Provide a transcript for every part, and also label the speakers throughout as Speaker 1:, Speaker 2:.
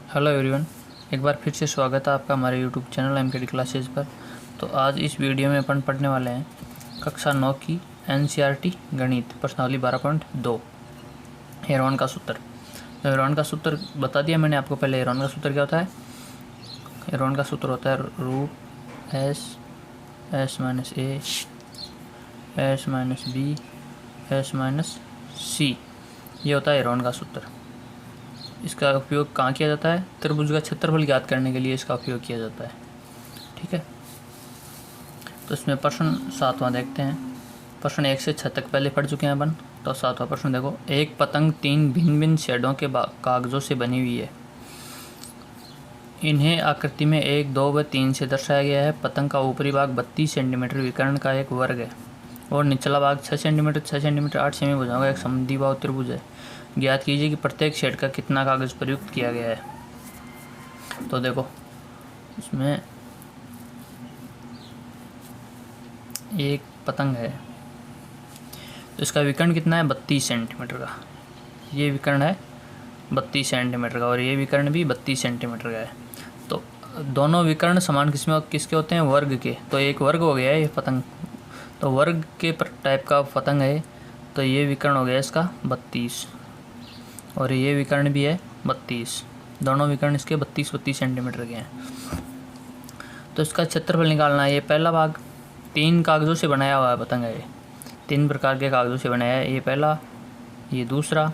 Speaker 1: Hello everyone, एक बार फिर से स्वागत है आपका हमारे यूट्यूब चैनल एमकेडी क्लासेस पर। तो आज इस वीडियो में अपन पढ़ने वाले हैं कक्षा 9 की एनसीईआरटी गणित प्रश्नावली 12.2 हेरोन का सूत्र। तो हेरोन का सूत्र बता दिया मैंने आपको पहले। हेरोन का सूत्र क्या होता है? हेरोन का सूत्र होता है root S minus A S minus B S minus C. ये होता है हेरोन का सूत्र। इसका उपयोग कहाँ किया जाता है? त्रिभुज का क्षेत्रफल ज्ञात करने के लिए इसका उपयोग किया जाता है। ठीक है, तो इसमें प्रश्न 7वां देखते हैं। प्रश्न 1 से 6 तक पहले पढ़ चुके हैं अपन। तो 7वां प्रश्न देखो। एक पतंग 3 भिन्न भिन्न शेडों के कागजों से बनी हुई है। इन्हें आकृति में 1, 2 व 3 से दर्शाया गया है। पतंग का ऊपरी भाग 32 सेंटीमीटर विकर्ण का एक वर्ग है और निचला भाग 6 सेंटीमीटर 6 सेंटीमीटर 8 सेमी भुजाओं का एक समद्विबाहु त्रिभुज है। ज्ञात कीजिए कि प्रत्येक शेड का कितना कागज प्रयुक्त किया गया है। तो देखो, इसमें एक पतंग है, तो इसका विकर्ण कितना है? 32 सेंटीमीटर का। ये विकर्ण है 32 सेंटीमीटर का और ये विकर्ण भी 32 सेंटीमीटर का है। तो दोनों विकर्ण समान किसके होते हैं? वर्ग के। तो एक वर्ग हो गया है ये पतंग, तो वर्ग के टाइप का पतंग है। तो ये विकर्ण हो गया इसका 32 और ये विकर्ण भी है 32। दोनों विकर्ण इसके 32 सेंटीमीटर के हैं। तो इसका क्षेत्रफल निकालना है। ये पहला भाग 3 कागज़ों से बनाया हुआ है पतंग है। ये 3 प्रकार के कागज़ों से बनाया है। ये पहला, ये दूसरा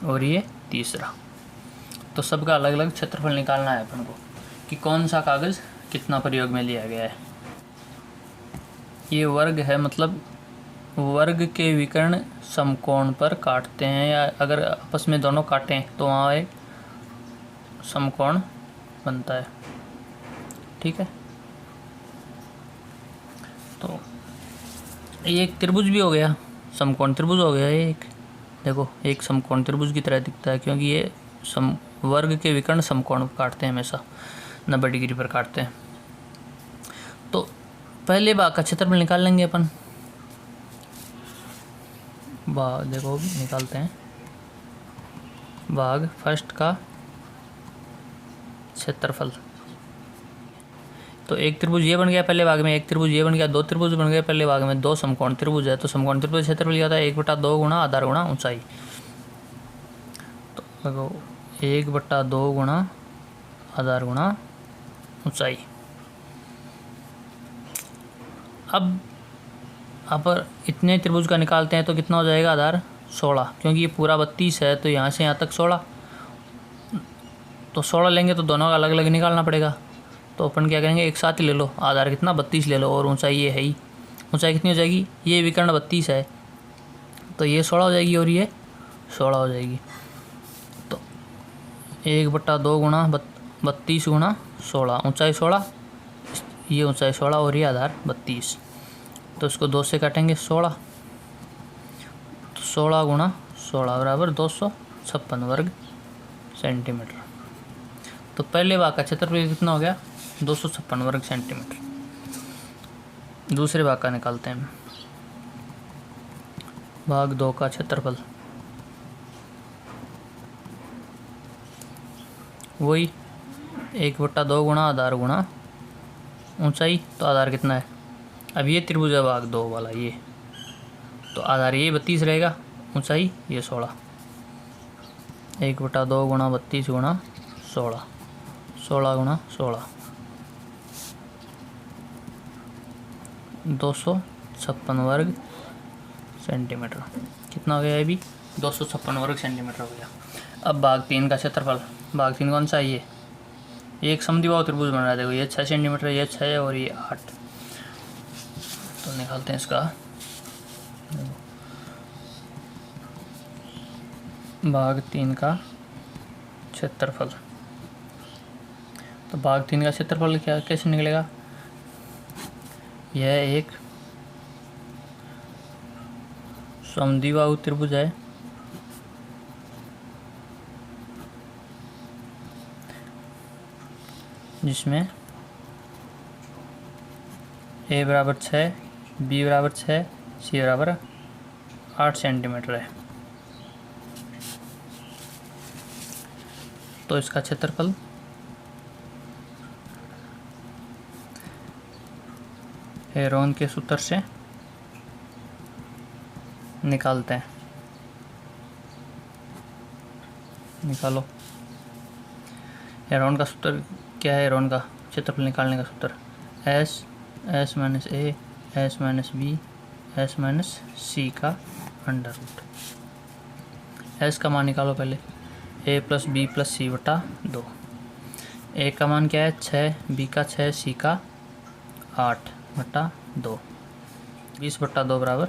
Speaker 1: और ये तीसरा। तो सबका अलग अलग क्षेत्रफल निकालना है अपन को कि कौन सा कागज़ कितना प्रयोग में लिया गया है। ये वर्ग है, मतलब वर्ग के विकर्ण समकोण पर काटते हैं, या अगर आपस में दोनों काटें तो वहाँ एक समकोण बनता है। ठीक है, तो ये एक त्रिभुज भी हो गया, समकोण त्रिभुज हो गया। ये एक देखो, एक समकोण त्रिभुज की तरह दिखता है क्योंकि ये वर्ग के विकर्ण समकोण काटते हैं, हमेशा 90 डिग्री पर काटते हैं। तो पहले भाग का क्षेत्रफल निकाल लेंगे अपन। भाग देखो निकालते हैं। भाग फर्स्ट का क्षेत्रफल। तो एक त्रिभुज ये बन गया पहले भाग में, एक त्रिभुज ये बन गया, 2 त्रिभुज बन गए पहले भाग में, 2 समकोण त्रिभुज है। तो समकोण त्रिभुज क्षेत्रफल क्या होता है? 1/2 गुणा आधार गुणा ऊंचाई। तो देखो 1/2 गुणा आधार गुणा ऊंचाई। अब इतने त्रिभुज का निकालते हैं तो कितना हो जाएगा? आधार 16, क्योंकि ये पूरा 32 है तो यहाँ से यहाँ तक 16। तो 16 लेंगे तो दोनों का अलग अलग निकालना पड़ेगा। तो अपन क्या करेंगे, एक साथ ही ले लो। आधार कितना? 32 ले लो और ऊंचाई ये है ही। ऊंचाई कितनी हो जाएगी? ये विकर्ण 32 है तो ये 16 हो जाएगी और ये 16 हो जाएगी। तो 1/2 गुणा 32 गुणा 16, ऊंचाई 16, ये ऊंचाई 16 और ये आधार 32। तो इसको 2 से काटेंगे 16, तो 16 गुणा 16 बराबर 256 वर्ग सेंटीमीटर। तो पहले भाग का क्षेत्रफल कितना हो गया? 256 वर्ग सेंटीमीटर। दूसरे भाग का निकालते हैं। भाग 2 का क्षेत्रफल वही 1/2 गुणा आधार गुणा ऊंचाई। तो आधार कितना है? अब ये त्रिभुज है भाग 2 वाला, ये तो आधार ये 32 रहेगा, ऊंचाई ये 16। 1/2 गुणा 32 गुणा 16, 16 गुणा 16, 256 वर्ग सेंटीमीटर। कितना हो गया? ये भी 256 वर्ग सेंटीमीटर हो गया। अब भाग 3 का क्षेत्रफल। भाग 3 कौन सा है? ये एक समद्विबाहु त्रिभुज बन रहा है। देखो ये 6 सेंटीमीटर, ये 6 और ये 8। तो निकालते हैं इसका भाग 3 का क्षेत्रफल। तो भाग 3 का क्षेत्रफल क्या कैसे निकलेगा? यह एक समद्विबाहु त्रिभुज है जिसमें a बराबर 6, b बराबर 6, c बराबर 8 सेंटीमीटर है। तो इसका क्षेत्रफल हेरोन के सूत्र से निकालते हैं। निकालो। हेरोन का सूत्र क्या है? हेरोन का क्षेत्रफल निकालने का सूत्र S minus A S minus B S minus C का अंडर रूट। एस का मान निकालो पहले, A plus B plus C बटा 2। ए का मान क्या है? 6, बी का 6, सी का 8 बटा 2। 20 बटा 2 बराबर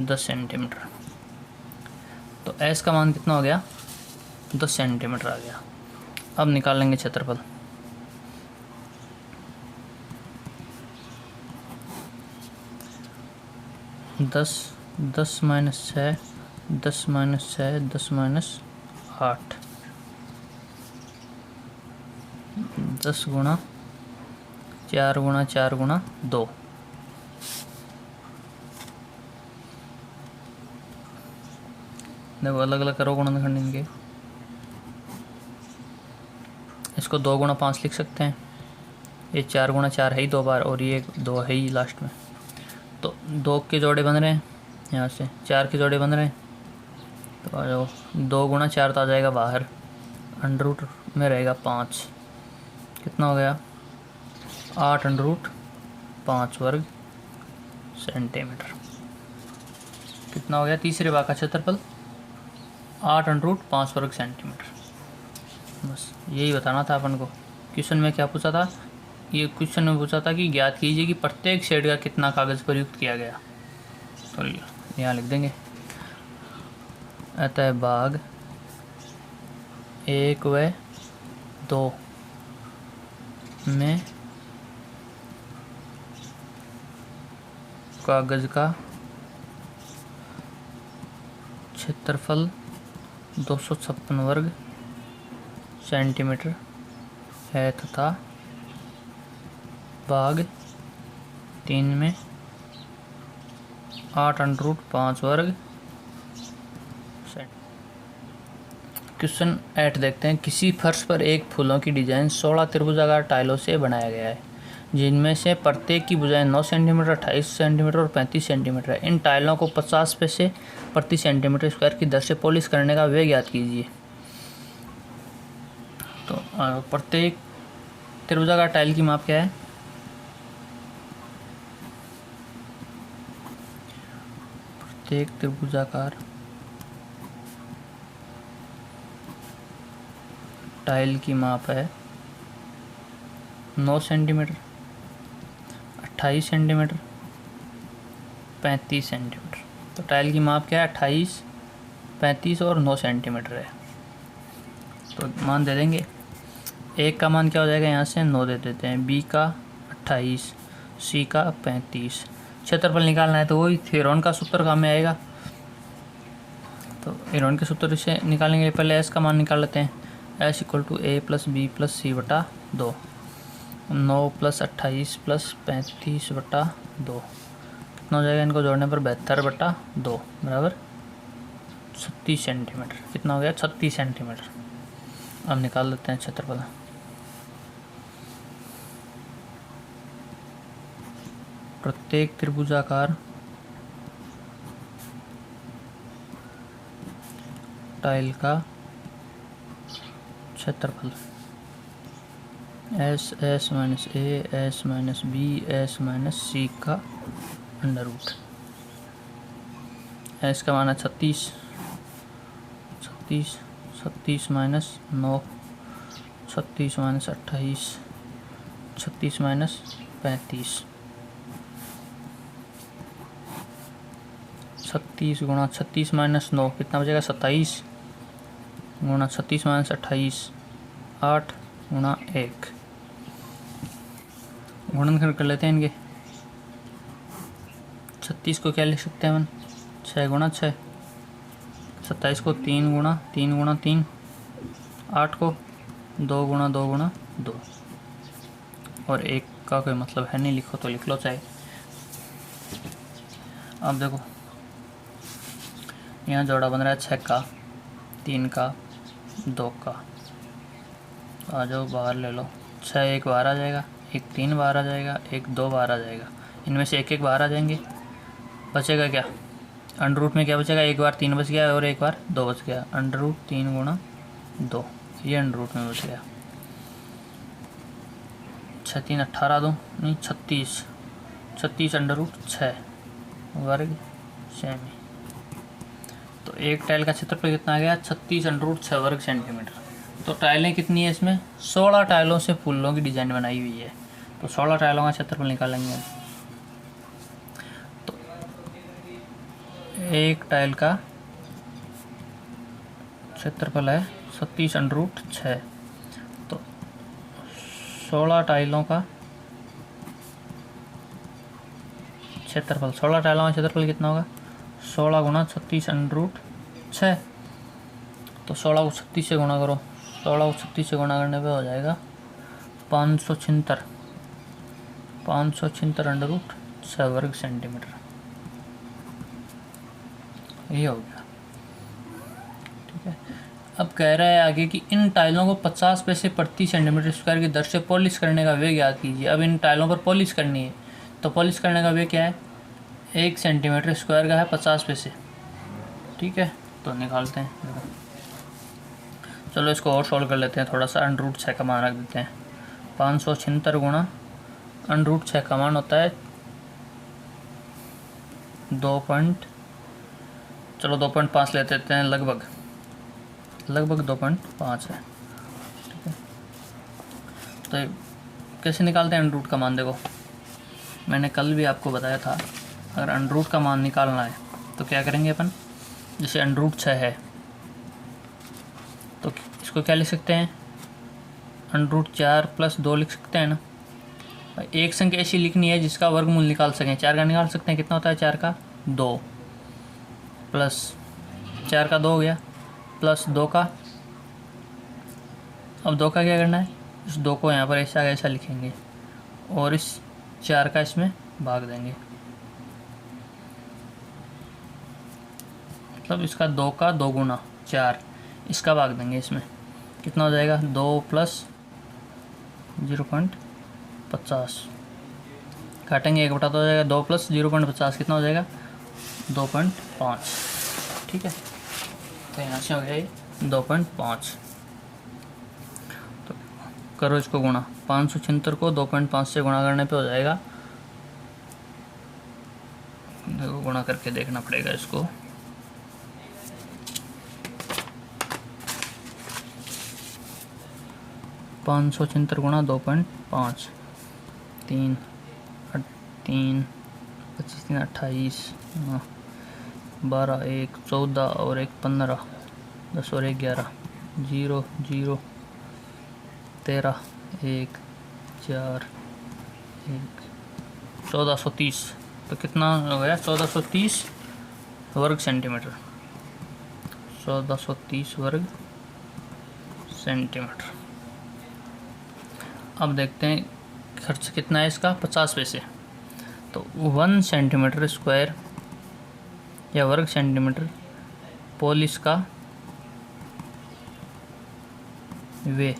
Speaker 1: 10 सेंटीमीटर। तो एस का मान कितना हो गया? 10 सेंटीमीटर आ गया। अब निकाल लेंगे क्षेत्रफल। दस माइनस 6, 10 माइनस 6, 10 माइनस 8, 10 गुणा 4 गुणा 4 गुणा 2। देखो अलग अलग करो गुणनखंड इनके। इसको 2 गुणा 5 लिख सकते हैं। ये 4 गुणा 4 है ही 2 बार, और ये 2 है ही लास्ट में। तो 2 के जोड़े बन रहे हैं, यहाँ से 4 के जोड़े बन रहे हैं। तो आ जाओ, 2 गुणा 4 तो आ जाएगा बाहर, अंडर रूट में रहेगा 5। कितना हो गया? 8 अंडर रूट 5 वर्ग सेंटीमीटर। कितना हो गया? तीसरे भाग का क्षेत्रफल 8 अंडर रूट 5 वर्ग सेंटीमीटर। बस यही बताना था अपन को। क्वेश्चन में क्या पूछा था? ये क्वेश्चन में पूछा था कि ज्ञात कीजिए कि प्रत्येक शेड का कितना कागज़ प्रयुक्त किया गया। तो यहाँ लिख देंगे, अतः भाग 1 व 2 में कागज़ का क्षेत्रफल 256 वर्ग सेंटीमीटर है तथा भाग 3 में 8 अंडर रूट 5 वर्ग। क्वेश्चन 8 देखते हैं। किसी फर्श पर एक फूलों की डिजाइन 16 त्रिभुजाकार टाइलों से बनाया गया है, जिनमें से प्रत्येक की भुजाएं 9 सेंटीमीटर, 28 सेंटीमीटर और 35 सेंटीमीटर है। इन टाइलों को 50 पैसे प्रति सेंटीमीटर स्क्वायर की दर से पॉलिश करने का व्यय ज्ञात कीजिए। तो प्रत्येक त्रिभुजाकार टाइल की माप क्या है? प्रत्येक त्रिभुजाकार टाइल की माप है 9 सेंटीमीटर, 28 सेंटीमीटर, 35 सेंटीमीटर। तो टाइल की माप क्या है? 28, 35 और 9 सेंटीमीटर है। तो मान दे देंगे। एक का मान क्या हो जाएगा? यहाँ से 9 दे देते हैं, बी का 28, सी का 35। क्षेत्रफल निकालना है तो वही हेरोन का सूत्र काम में आएगा। तो हेरोन के सूत्र से निकालेंगे। पहले एस का मान निकाल लेते हैं। S equal to A plus B plus C बटा 2। 9 प्लस 28 प्लस 35 बटा 2 कितना हो जाएगा? इनको जोड़ने पर 72 बटा 2 बराबर 36 सेंटीमीटर। कितना हो गया? 36 सेंटीमीटर। अब निकाल लेते हैं क्षेत्रफल। प्रत्येक त्रिभुजाकार टाइल का क्षेत्रफल S minus A S minus B S minus C का अंडर रूट। एस का मान है 36, 36 माइनस 9, 36 माइनस 28, 36 माइनस 35, 36 गुणा 36 माइनस 9 कितना बचेगा? 27 गुणा 36 माइनस 28, 8 गुणा 1। गुणनखंड कर लेते हैं इनके। 36 को क्या लिख सकते हैं अपन? 6 गुणा 6। 27 को 3 गुणा 3, 8 को 2 गुणा 2 गुणा 2। और 1 का कोई मतलब है नहीं, लिखो तो लिख लो चाहे। अब देखो यहाँ जोड़ा बन रहा है 6 का, 3 का, 2 का। आ जाओ बाहर ले लो। 6 एक बाहर आ जाएगा, एक 3 बाहर आ जाएगा, एक 2 बाहर आ जाएगा। इनमें से एक एक बाहर आ जाएंगे। बचेगा क्या? अंडर रूट में क्या बचेगा? एक बार 3 बच गया और एक बार 2 बच गया। अंडर रूट 3 गुणा 2, ये अंडर रूट में बच गया। 6 3 18 2 नहीं 36, 36 अंडर रूट 6 वर्ग सेमी। तो एक टाइल का क्षेत्रफल कितना आ गया? 36 अंडर रूट 6 वर्ग सेंटीमीटर। तो टाइलें कितनी है इसमें? 16 टाइलों से फूलों की डिज़ाइन बनाई हुई है। तो 16 टाइलों का क्षेत्रफल निकालेंगे। तो एक टाइल का क्षेत्रफल है 36 अंडर रूट 6। तो 16 टाइलों का क्षेत्रफल, 16 टाइलों का क्षेत्रफल कितना होगा? 16 गुणा 36 अंडर रूट 6। तो 16 को 36 से गुणा करो, 16 को 36 से गुणा करने पे हो जाएगा 576, 576 अंडर रूट 6 वर्ग सेंटीमीटर। ये हो गया। ठीक है। अब कह रहा है आगे कि इन टाइलों को 50 पैसे प्रति सेंटीमीटर स्क्वायर की दर से पॉलिश करने का व्यय ज्ञात कीजिए। अब इन टाइलों पर पॉलिश करनी है, तो पॉलिश करने का व्यय क्या है? 1 सेंटीमीटर स्क्वायर का है 50 पैसे। ठीक है, तो निकालते हैं। देखो, चलो इसको और सॉल्व कर लेते हैं थोड़ा सा। अंडर रूट 6 का मान रख देते हैं। 576 गुणा अंडर रूट 6 का मान होता है 2.5 ले लेते हैं, लगभग 2.5 है। ठीक है, तो कैसे निकालते हैं अंडर रूट का मान? देखो, मैंने कल भी आपको बताया था, अगर अंडर रूट का मान निकालना है तो क्या करेंगे अपन? जैसे अंडर रूट 6 है तो इसको क्या लिख सकते हैं? अंडर रूट 4 + 2 लिख सकते हैं ना। एक संख्या ऐसी लिखनी है जिसका वर्गमूल निकाल सकें। 4 का निकाल सकते हैं, कितना होता है? 4 का 2 प्लस 4 का 2 हो गया, प्लस 2 का, अब 2 का क्या करना है? इस 2 को यहाँ पर ऐसा लिखेंगे और इस 4 का इसमें भाग देंगे। मतलब इसका 2 का 2 गुना 4, इसका भाग देंगे इसमें। कितना हो जाएगा? 2 + 0.50 काटेंगे 1/2 तो हो जाएगा। 2 + 0.50 कितना हो जाएगा? 2.5। ठीक है, तो यहाँ से हो गया ये 2.5। तो करो इसको गुणा, 576 को 2.5 से गुणा करने पे हो जाएगा, देखो गुणा करके देखना पड़ेगा इसको। 576 गुणा 2.5, 3 3 25 3 28, 12 1 14 और 1 15, 10 और 1 11, 0 0 13 1 4 1, 1430। तो कितना हो गया? 1430 वर्ग सेंटीमीटर, 1430 वर्ग सेंटीमीटर। अब देखते हैं खर्च कितना है इसका? 50 पैसे। तो 1 सेंटीमीटर स्क्वायर या वर्ग सेंटीमीटर पॉलिश का वे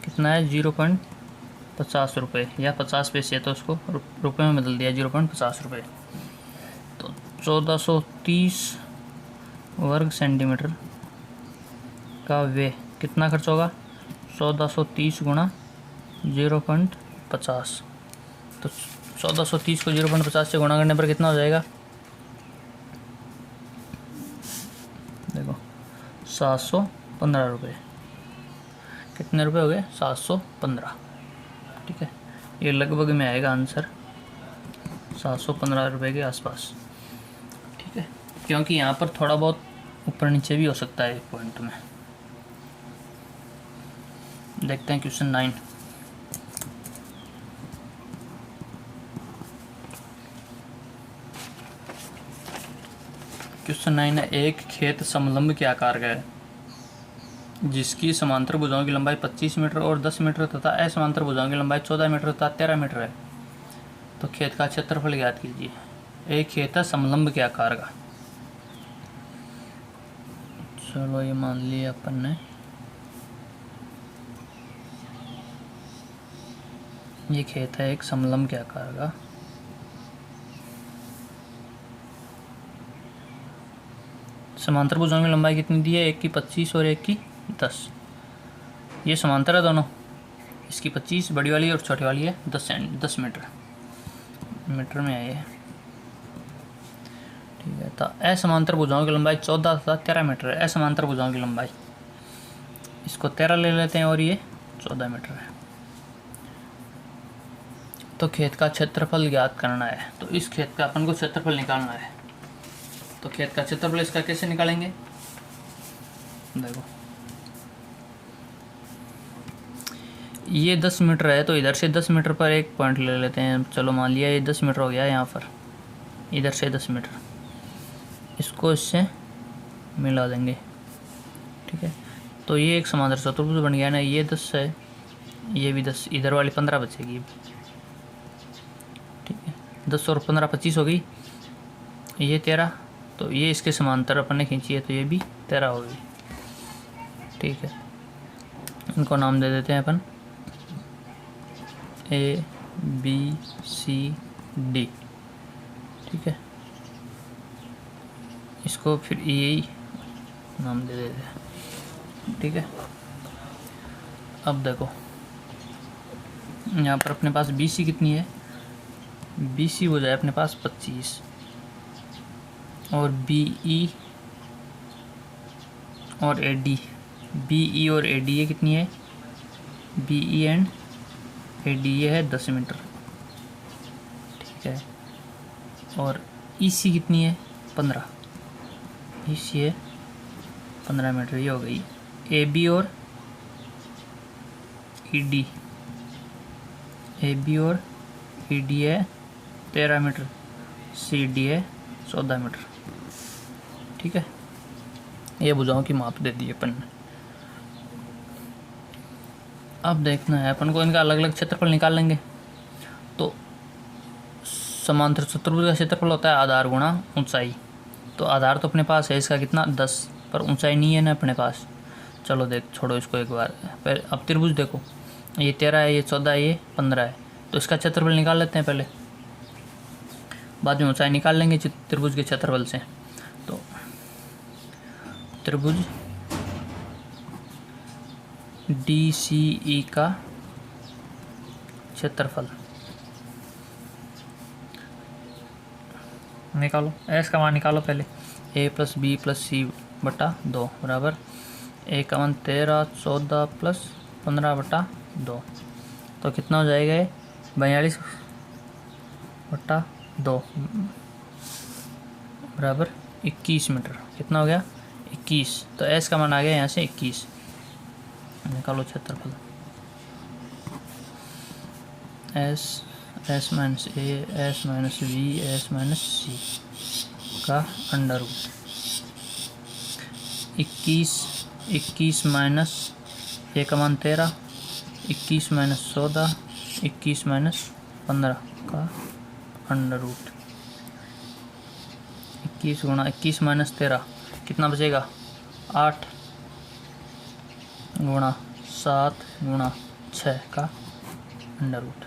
Speaker 1: कितना है? 0.50 रुपये या 50 पैसे, तो उसको रुपये में बदल दिया, 0.50 रुपये। तो 1430 वर्ग सेंटीमीटर का वे कितना खर्च होगा? 1430 गुणा 0.50। तो 1430 को 0.50 से गुणा करने पर कितना हो जाएगा? देखो 715 रुपये। कितने रुपए हो गए? 715। ठीक है, ये लगभग में आएगा आंसर 715 रुपये के आसपास। ठीक है, क्योंकि यहाँ पर थोड़ा बहुत ऊपर नीचे भी हो सकता है एक पॉइंट में। देखते हैं क्वेश्चन 9। क्वेश्चन 9 है, एक खेत समलंब के आकार का है जिसकी समांतर भुजाओं की लंबाई 25 मीटर और 10 मीटर तथा असमांतर भुजाओं की लंबाई 14 मीटर तथा 13 मीटर है। तो खेत का क्षेत्रफल ज्ञात कीजिए। एक खेत है समलंब के आकार का। चलो ये मान लिया अपन ने। ये खेत है एक समलंब के आकार का। समांतर भुजाओं की लंबाई कितनी दी है? एक की 25 और एक की 10। ये समांतर है दोनों। इसकी 25 बड़ी वाली और छोटी वाली है 10 मीटर में है ये। ठीक है, तो असमांतर भुजाओं की लंबाई 14 तथा 13 मीटर है। असमांतर भुजाओं की लंबाई, इसको 13 ले लेते हैं और ये 14 मीटर है। तो खेत का क्षेत्रफल ज्ञात करना है। तो इस खेत का अपन को क्षेत्रफल निकालना है। तो खेत का क्षेत्रफल इसका कैसे निकालेंगे? देखो, ये 10 मीटर है, तो इधर से 10 मीटर पर एक पॉइंट ले लेते हैं। चलो मान लिया ये 10 मीटर हो गया। यहाँ पर इधर से 10 मीटर, इसको इससे मिला देंगे। ठीक है, तो ये एक समांतर चतुर्भुज बन गया ना। ये 10 है, ये भी 10, इधर वाली 15 बचेगी। ठीक है, 10 और 15 25 हो गई। ये 13, तो ये इसके समांतर अपन ने खींची है, तो ये भी 13 हो गई। ठीक है, इनको नाम दे देते हैं अपन A B C D। ठीक है, इसको फिर E नाम दे देते हैं। ठीक है, अब देखो यहाँ पर अपने पास BC कितनी है? BC हो जाए अपने पास 25 और BE और AD, BE और AD ये कितनी है? BE एंड AD ये है 10 मीटर। ठीक है, और EC कितनी है? 15। EC है 15 मीटर। ये हो गई। AB और ED, AB और ED है 13 मीटर। CD है 14 मीटर। ठीक है, ये भुजाओं की माप दे दी अपन ने। अब देखना है अपन को इनका अलग अलग क्षेत्रफल निकाल लेंगे। तो समांतर चतुर्भुज का क्षेत्रफल होता है आधार गुणा ऊंचाई। तो आधार तो अपने पास है, इसका कितना 10, पर ऊंचाई नहीं है ना अपने पास। चलो देख, छोड़ो इसको एक बार। पहले अब त्रिभुज देखो, ये 13 है, ये 14 है, ये 15 है। तो इसका क्षेत्रफल निकाल लेते हैं पहले, बाद में ऊंचाई निकाल लेंगे त्रिभुज के क्षेत्रफल से। तो त्रिभुज DCE का क्षेत्रफल निकालो। S का मान निकालो पहले। A + B + C बटा 2 बराबर A का मान 13 14 + 15 बटा 2। तो कितना हो जाएगा? 42 बटा 2 बराबर 21 मीटर। कितना हो गया? 21। तो S का मान आ गया यहाँ से 21। निकालो क्षेत्रफल। S minus A, S minus B, S minus C का अंडर रूट 21 माइनस A का मान 13, 21 माइनस 14, 21 माइनस 15 का अंडर रूट 21 गुणा 21 माइनस 13 कितना बचेगा? 8 गुणा 7 गुणा 6 का अंडर रूट।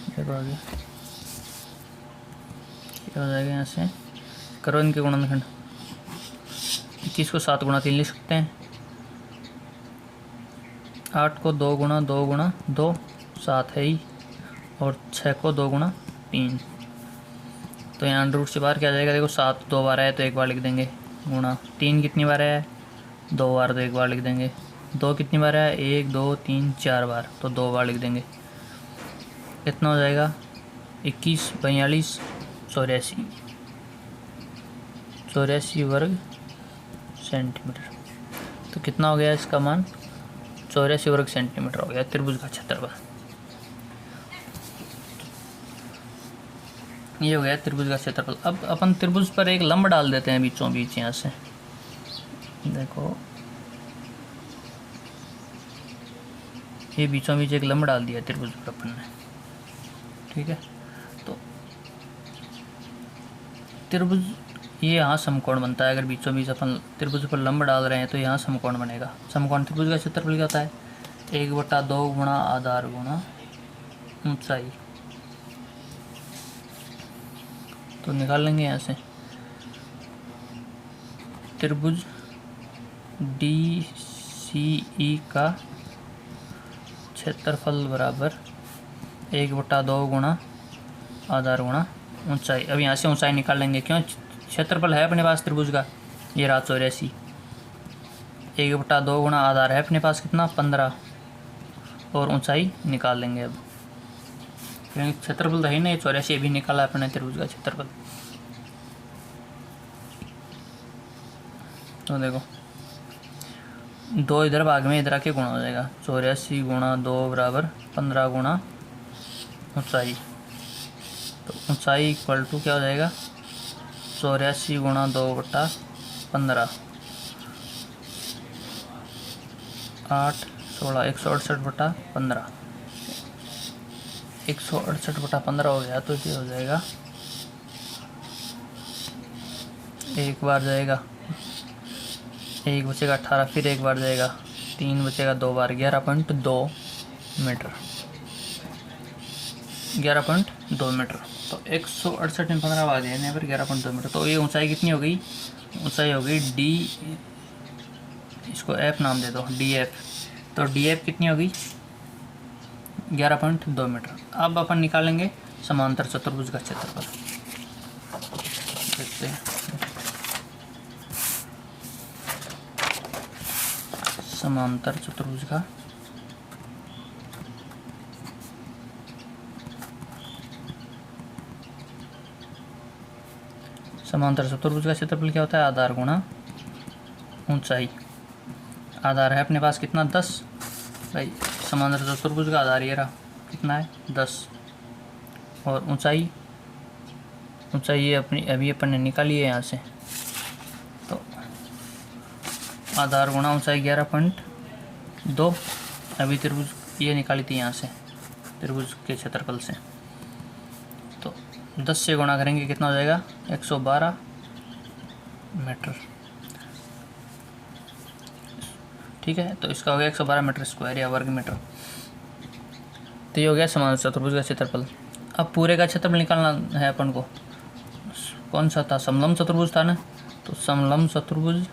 Speaker 1: देखो आगे क्या हो जाएगा। यहाँ से करो इनके गुणनखंड। 21 को 7 गुणा 3 लिख सकते हैं। 8 को 2 गुणा 2 गुणा 2 7 है ही, और 6 को 2 गुणा 3। तो यहाँ अंडर रूट से बाहर क्या आ जाएगा? देखो 7 2 बार है तो एक बार लिख देंगे, गुणा 3 कितनी बार है? 2 बार, तो एक बार लिख देंगे। 2 कितनी बार है? 1 2 3 4 बार, तो 2 बार लिख देंगे। कितना हो जाएगा? 21 42 84 वर्ग सेंटीमीटर। तो कितना हो गया इसका मान? 84 वर्ग सेंटीमीटर हो गया त्रिभुज का क्षेत्रफल। ये हो गया त्रिभुज का क्षेत्रफल। अब अपन त्रिभुज पर एक लंब डाल देते हैं बीचों बीच। यहाँ से देखो, ये बीचों बीच एक लंब डाल दिया त्रिभुज पर अपन ने। ठीक है, तो त्रिभुज ये यहाँ समकोण बनता है। अगर बीचों बीच अपन त्रिभुज पर लंब डाल रहे हैं तो यहाँ समकोण बनेगा। समकोण त्रिभुज का क्षेत्रफल क्या होता है? 1/2 गुणा आधार गुणा ऊंचाई। तो निकाल लेंगे यहाँ से त्रिभुज DCE का क्षेत्रफल बराबर 1/2 गुणा आधार गुणा ऊंचाई। अब यहाँ से ऊंचाई निकाल लेंगे, क्यों क्षेत्रफल है अपने पास त्रिभुज का, ये रहा 84। 1/2 गुणा आधार है अपने पास कितना 15, और ऊंचाई निकाल लेंगे। अब क्योंकि क्षेत्रफल तो है नहीं, 84 भी निकाला अपने त्रिभुज का क्षेत्रफल। तो देखो 2 इधर भाग में इधर आके गुणा हो जाएगा, 84 गुणा 2 बराबर 15 गुणा ऊंचाई। तो ऊंचाई इक्वल टू क्या हो जाएगा 84 गुणा 2/15 8 16 168/15 168/15 हो गया। तो ये हो जाएगा, एक बार जाएगा, एक बचेगा 18, फिर एक बार जाएगा 3 बचेगा 2 बार 11.2 मीटर 11.2 मीटर। तो 168 में 15 भाग देने पर 11.2 मीटर। तो ये ऊंचाई कितनी हो गई, ऊंचाई हो गई D, इसको F नाम दे दो DF। तो DF कितनी होगी 11.2 मीटर। अब अपन निकालेंगे समांतर चतुर्भुज का क्षेत्रफल। देखते हैं समांतर चतुर्भुज का क्षेत्रफल क्या होता है, आधार गुणा ऊंचाई। आधार है अपने पास कितना 10, भाई समांतर चतुर्भुज का आधार ये रहा कितना है 10, और ऊंचाई ये अपनी अभी अपन ने निकाली है यहाँ से। तो आधार गुणा ऊंचाई 11.2, अभी त्रिभुज ये निकाली थी यहाँ से त्रिभुज के क्षेत्रफल से। तो 10 से गुणा करेंगे कितना हो जाएगा 112 मीटर। ठीक है, तो इसका हो गया 112 मीटर स्क्वायर या वर्ग मीटर। तो ये हो गया समांतर चतुर्भुज का क्षेत्रफल। अब पूरे का क्षेत्रफल निकालना है अपन को, कौन सा था, समलंब चतुर्भुज था ना। तो समलंब चतुर्भुज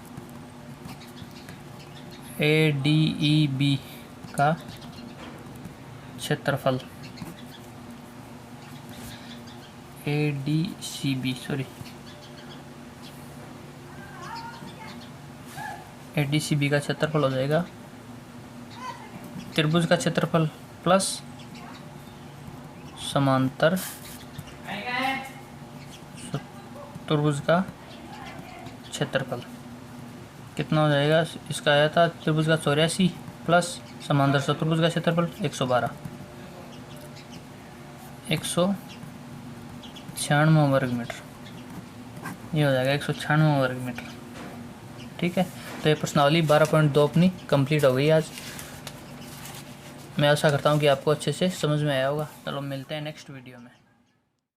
Speaker 1: ADEB का क्षेत्रफल ADCB का क्षेत्रफल हो जाएगा त्रिभुज का क्षेत्रफल प्लस समांतर चतुर्भुज का क्षेत्रफल। कितना हो जाएगा, इसका आया था त्रिभुज का 84 प्लस समांतर चतुर्भुज का क्षेत्रफल 112, 196 वर्ग मीटर। ये हो जाएगा 196 वर्ग मीटर। ठीक है, तो ये प्रश्नावली 12.2 अपनी कंप्लीट हो गई आज। मैं आशा करता हूँ कि आपको अच्छे से समझ में आया होगा। चलो मिलते हैं नेक्स्ट वीडियो में।